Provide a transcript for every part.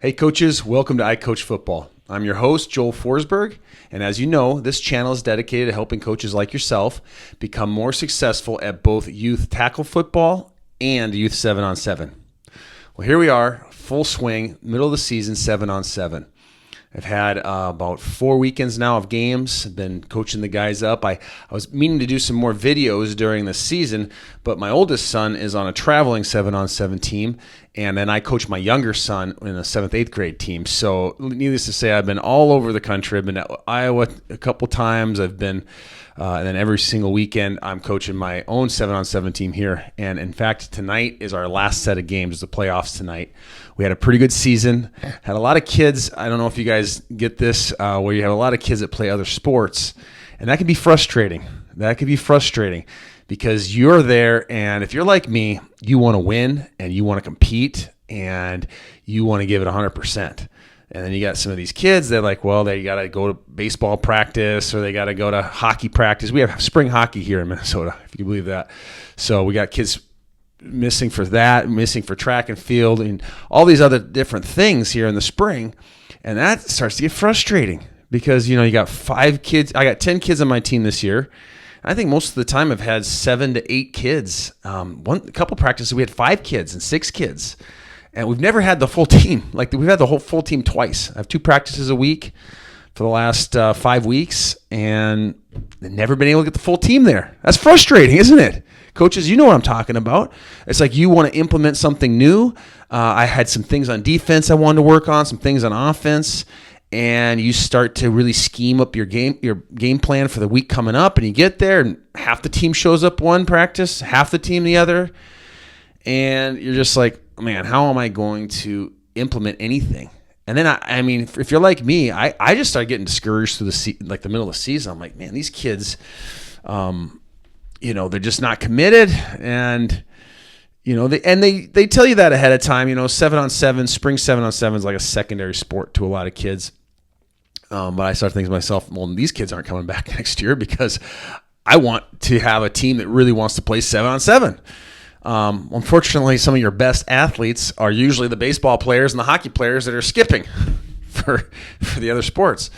Hey coaches, welcome to I Coach Football. I'm your host, Joel Forsberg, and as you know, this channel is dedicated to helping coaches like yourself become more successful at both youth tackle football and youth 7-on-7. Well, here we are, full swing, middle of the season, 7-on-7. I've had about 4 weekends now of games. I've been coaching the guys up. I was meaning to do some more videos during the season, but my oldest son is on a traveling 7-on-7 team, and then I coach my younger son in a 7th, 8th grade team. So needless to say, I've been all over the country. I've been at Iowa a couple times. I've been, and then every single weekend, I'm coaching my own 7-on-7 team here. And in fact, tonight is our last set of games. It's the playoffs tonight. We had a pretty good season. Had a lot of kids. I don't know if you guys get this, where you have a lot of kids that play other sports, and that can be frustrating. Because you're there, and if you're like me, you want to win and you want to compete and you want to give it 100%. And then you got some of these kids that like, well, they got to go to baseball practice or they got to go to hockey practice. We have spring hockey here in Minnesota, if you can believe that. So we got kids missing for that, missing for track and field and all these other different things here in the spring. And that starts to get frustrating because, you got 5 kids. I got 10 kids on my team this year. I think most of the time I've had 7 to 8 kids. A couple practices we had 5 kids and 6 kids, and we've never had the full team. Like we've had the whole full team twice. I have 2 practices a week for the last 5 weeks, and they've never been able to get the full team there. That's frustrating, isn't it? Coaches, you know what I'm talking about. It's like you want to implement something new. I had some things on defense I wanted to work on, some things on offense. And you start to really scheme up your game plan for the week coming up, and you get there, and half the team shows up one practice, half the team the other, and you're just like, man, how am I going to implement anything? And then I mean, if you're like me, I just started getting discouraged through the middle of the season. I'm like, man, these kids, they're just not committed, and they tell you that ahead of time. 7-on-7, spring 7-on-7 is like a secondary sport to a lot of kids. But I start thinking to myself, well, these kids aren't coming back next year because I want to have a team that really wants to play 7-on-7. Unfortunately, some of your best athletes are usually the baseball players and the hockey players that are skipping for the other sports.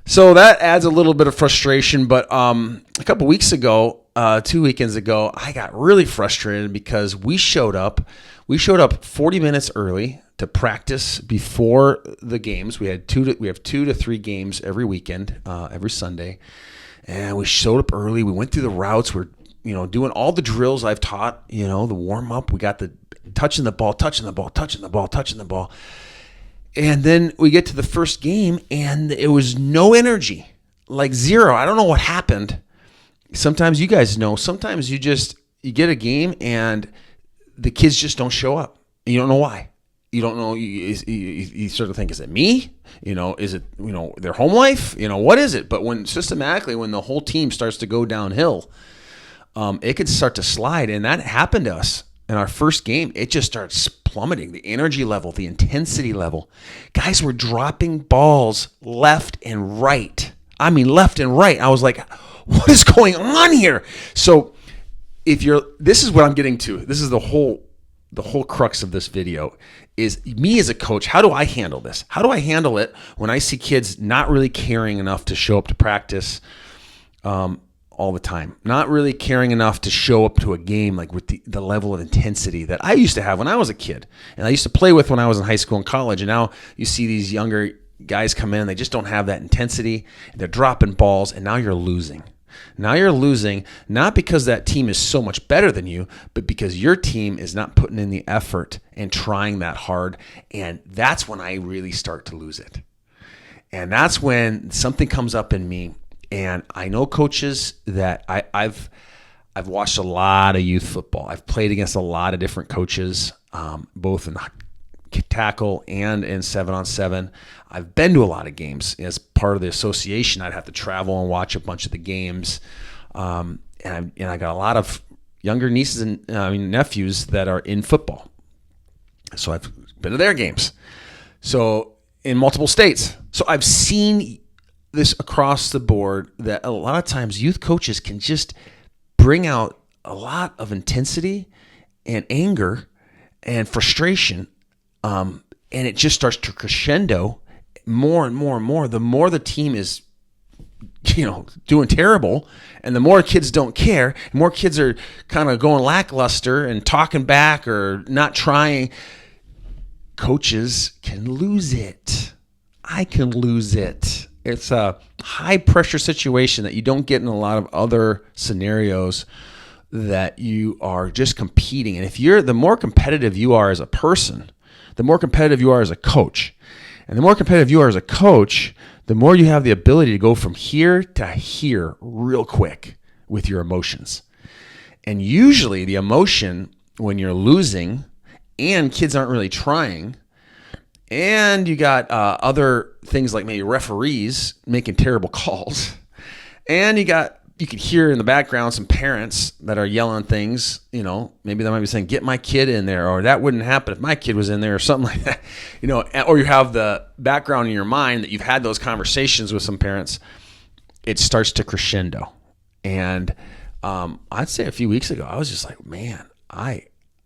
So that adds a little bit of frustration. But a couple weeks ago, 2 weekends ago, I got really frustrated because we showed up 40 minutes early to practice before the games. We have 2 to 3 games every weekend, every Sunday, and we showed up early. We went through the routes. We're doing all the drills I've taught. The warm up. We got the touching the ball, and then we get to the first game, and it was no energy, like zero. I don't know what happened. Sometimes you guys know. Sometimes you get a game and the kids just don't show up. You don't know why. You don't know. You sort of think, is it me? Is it their home life? What is it? But when the whole team starts to go downhill, it could start to slide, and that happened to us in our first game. It just starts plummeting. The energy level, the intensity level. Guys were dropping balls left and right. I mean, left and right. I was like, what is going on here? So this is what I'm getting to. This is the whole crux of this video is me as a coach. How do I handle this? How do I handle it when I see kids not really caring enough to show up to practice all the time, not really caring enough to show up to a game like with the level of intensity that I used to have when I was a kid and I used to play with when I was in high school and college. And now you see these younger guys come in and they just don't have that intensity. They're dropping balls, and now you're losing. Now you're losing not because that team is so much better than you, but because your team is not putting in the effort and trying that hard. And that's when I really start to lose it. And that's when something comes up in me. And I know coaches that I've watched a lot of youth football. I've played against a lot of different coaches, both in tackle and in 7-on-7. I've been to a lot of games as part of the association. I'd have to travel and watch a bunch of the games, and I got a lot of younger nieces and nephews that are in football. So I've been to their games. So in multiple states. So I've seen this across the board that a lot of times youth coaches can just bring out a lot of intensity and anger and frustration and it just starts to crescendo more and more and more. The more the team is, doing terrible, and the more kids don't care, more kids are kind of going lackluster and talking back or not trying. Coaches can lose it. I can lose it. It's a high pressure situation that you don't get in a lot of other scenarios, that you are just competing. And the more competitive you are as a person, the more competitive you are as a coach. And the more competitive you are as a coach, the more you have the ability to go from here to here real quick with your emotions. And usually the emotion when you're losing and kids aren't really trying, and you got other things like maybe referees making terrible calls, and you could hear in the background some parents that are yelling things, maybe they might be saying, get my kid in there, or that wouldn't happen if my kid was in there, or something like that, or you have the background in your mind that you've had those conversations with some parents. It starts to crescendo. And I'd say a few weeks ago, I was just like, man,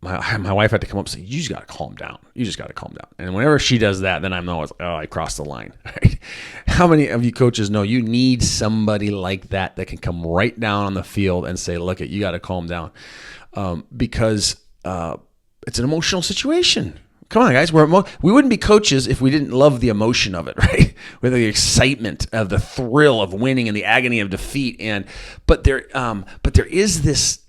my wife had to come up and say, you just got to calm down. You just got to calm down. And whenever she does that, then I know I crossed the line. Right? How many of you coaches know you need somebody like that can come right down on the field and say, look, you got to calm down, because it's an emotional situation. Come on, guys. We wouldn't be coaches if we didn't love the emotion of it, right? With the excitement of the thrill of winning and the agony of defeat. But there is this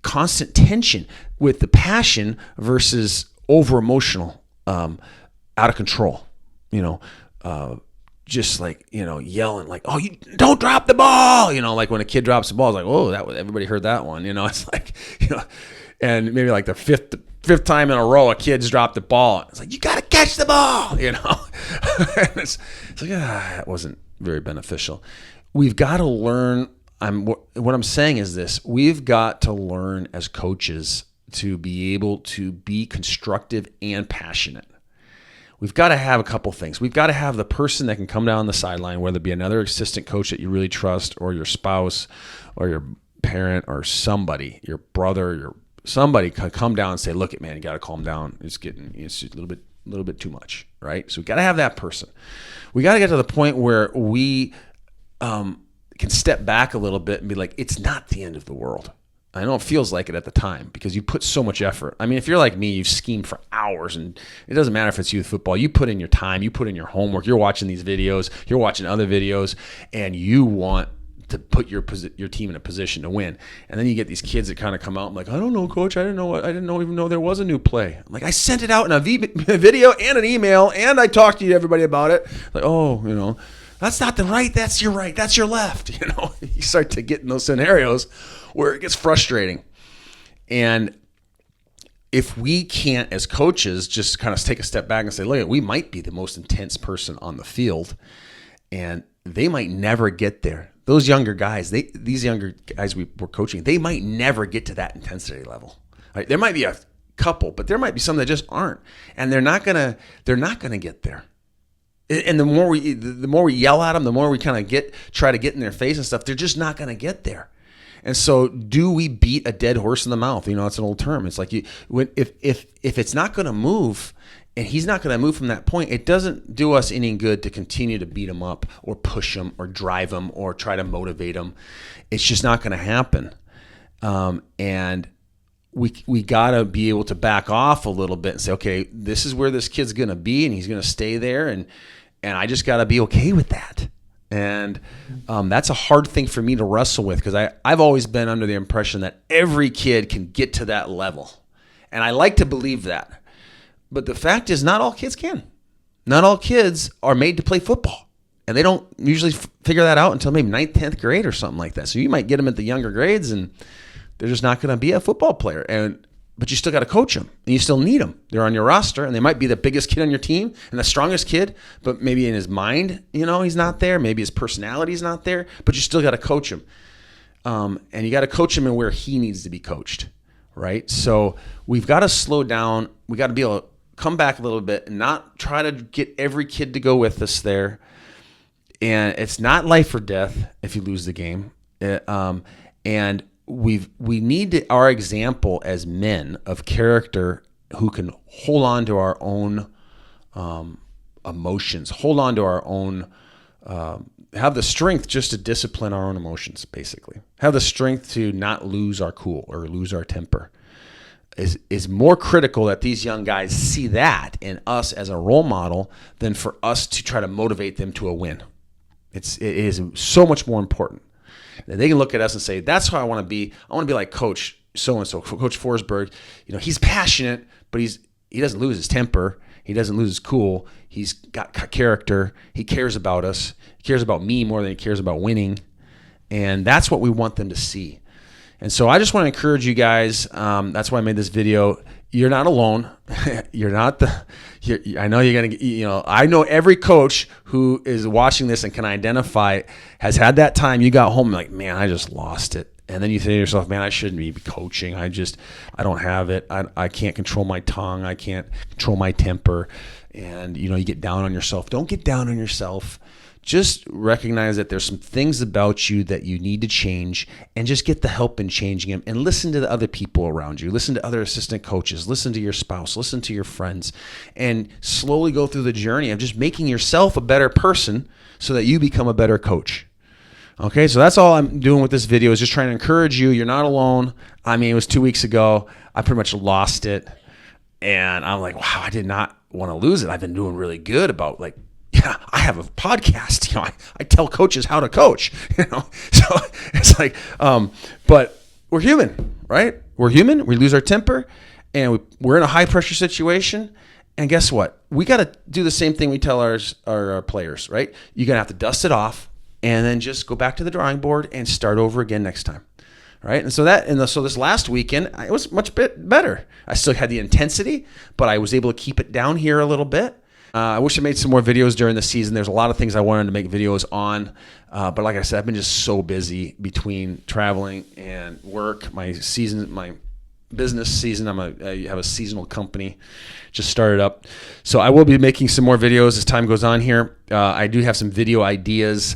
constant tension with the passion versus over emotional, out of control, just like, yelling like, oh, you don't drop the ball, like when a kid drops the ball, it's like, oh, everybody heard that one, it's like, and maybe like the fifth time in a row a kid's dropped the ball. It's like, you got to catch the ball, it's like, that wasn't very beneficial. We've got to learn. What I'm saying is this: we've got to learn as coaches to be able to be constructive and passionate. We've got to have a couple things. We've got to have the person that can come down the sideline, whether it be another assistant coach that you really trust, or your spouse, or your parent, or somebody, your brother, somebody can come down and say, "Look, man, you got to calm down. It's a little bit too much, right?" So we got to have that person. We got to get to the point where we can step back a little bit and be like, it's not the end of the world. I know it feels like it at the time because you put so much effort. I mean, if you're like me, you've schemed for hours, and it doesn't matter if it's youth football. You put in your time, you put in your homework, you're watching these videos, you're watching other videos, and you want to put your team in a position to win. And then you get these kids that kind of come out and like, I don't know, coach, I didn't even know there was a new play. I'm like, I sent it out in a video and an email, and I talked to everybody about it. Like, oh, that's not the right, that's your right, that's your left. You start to get in those scenarios where it gets frustrating. And if we can't, as coaches, just kind of take a step back and say, look, we might be the most intense person on the field, and they might never get there. These younger guys we were coaching, they might never get to that intensity level. Right? There might be a couple, but there might be some that just aren't, and they're not gonna get there. And the more we yell at them, the more we kind of try to get in their face and stuff, they're just not going to get there. And so, do we beat a dead horse in the mouth? It's an old term. It's like if it's not going to move, and he's not going to move from that point, it doesn't do us any good to continue to beat him up or push him or drive him or try to motivate him. It's just not going to happen. And we got to be able to back off a little bit and say, okay, this is where this kid's going to be, and he's going to stay there, and I just got to be okay with that. And that's a hard thing for me to wrestle with, because I've always been under the impression that every kid can get to that level. And I like to believe that. But the fact is, not all kids can. Not all kids are made to play football. And they don't usually figure that out until maybe 9th, 10th grade or something like that. So you might get them at the younger grades, and they're just not going to be a football player. But you still got to coach them, and you still need them. They're on your roster, and they might be the biggest kid on your team and the strongest kid, but maybe in his mind, he's not there. Maybe his personality is not there, but you still got to coach him. And you got to coach him in where he needs to be coached, right? So we've got to slow down. We got to be able to come back a little bit and not try to get every kid to go with us there. And it's not life or death if you lose the game. And we need our example as men of character who can hold on to our own emotions, hold on to our own, have the strength just to discipline our own emotions, basically. Have the strength to not lose our cool or lose our temper. Is more critical that these young guys see that in us as a role model than for us to try to motivate them to a win. It is so much more important. They can look at us and say, that's how I want to be. I want to be like Coach so-and-so, Coach Forsberg. He's passionate, but he doesn't lose his temper. He doesn't lose his cool. He's got character. He cares about us. He cares about me more than he cares about winning. And that's what we want them to see. And so I just want to encourage you guys. That's why I made this video. You're not alone. You're not I know you're going to, I know every coach who is watching this and can identify has had that time you got home like, man, I just lost it. And then you say to yourself, man, I shouldn't be coaching. I don't have it. I can't control my tongue. I can't control my temper. And, you get down on yourself. Don't get down on yourself. Just recognize that there's some things about you that you need to change, and just get the help in changing them, and listen to the other people around you. Listen to other assistant coaches. Listen to your spouse. Listen to your friends, and slowly go through the journey of just making yourself a better person so that you become a better coach. Okay, so that's all I'm doing with this video, is just trying to encourage you. You're not alone. I mean, it was 2 weeks ago. I pretty much lost it, and I'm like, wow, I did not want to lose it. I've been doing really good about I have a podcast. I tell coaches how to coach. So it's like, but we're human, right? We're human. We lose our temper, and we're in a high pressure situation. And guess what? We got to do the same thing we tell our players, right? You're gonna have to dust it off, and then just go back to the drawing board and start over again next time, right? And so so this last weekend, it was much bit better. I still had the intensity, but I was able to keep it down here a little bit. I wish I made some more videos during the season. There's a lot of things I wanted to make videos on. But like I said, I've been just so busy between traveling and work. My business season, I have a seasonal company, just started up. So I will be making some more videos as time goes on here. I do have some video ideas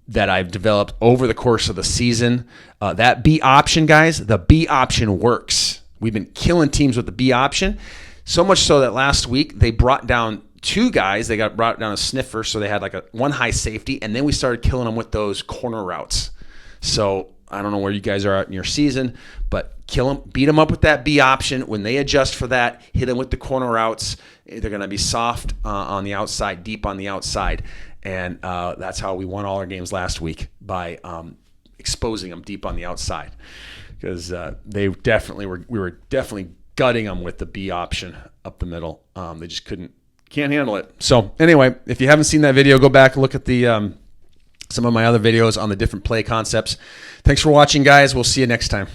that I've developed over the course of the season. That B option, guys, the B option works. We've been killing teams with the B option. So much so that last week they brought down 2 guys. They brought down a sniffer, so they had one high safety, and then we started killing them with those corner routes. So I don't know where you guys are at in your season, but kill them, beat them up with that B option. When they adjust for that, hit them with the corner routes. They're going to be soft on the outside, deep on the outside, and that's how we won all our games last week, by exposing them deep on the outside, because we were definitely gutting them with the B option up the middle. They just can't handle it. So anyway, if you haven't seen that video, go back and look at the some of my other videos on the different play concepts. Thanks for watching, guys. We'll see you next time.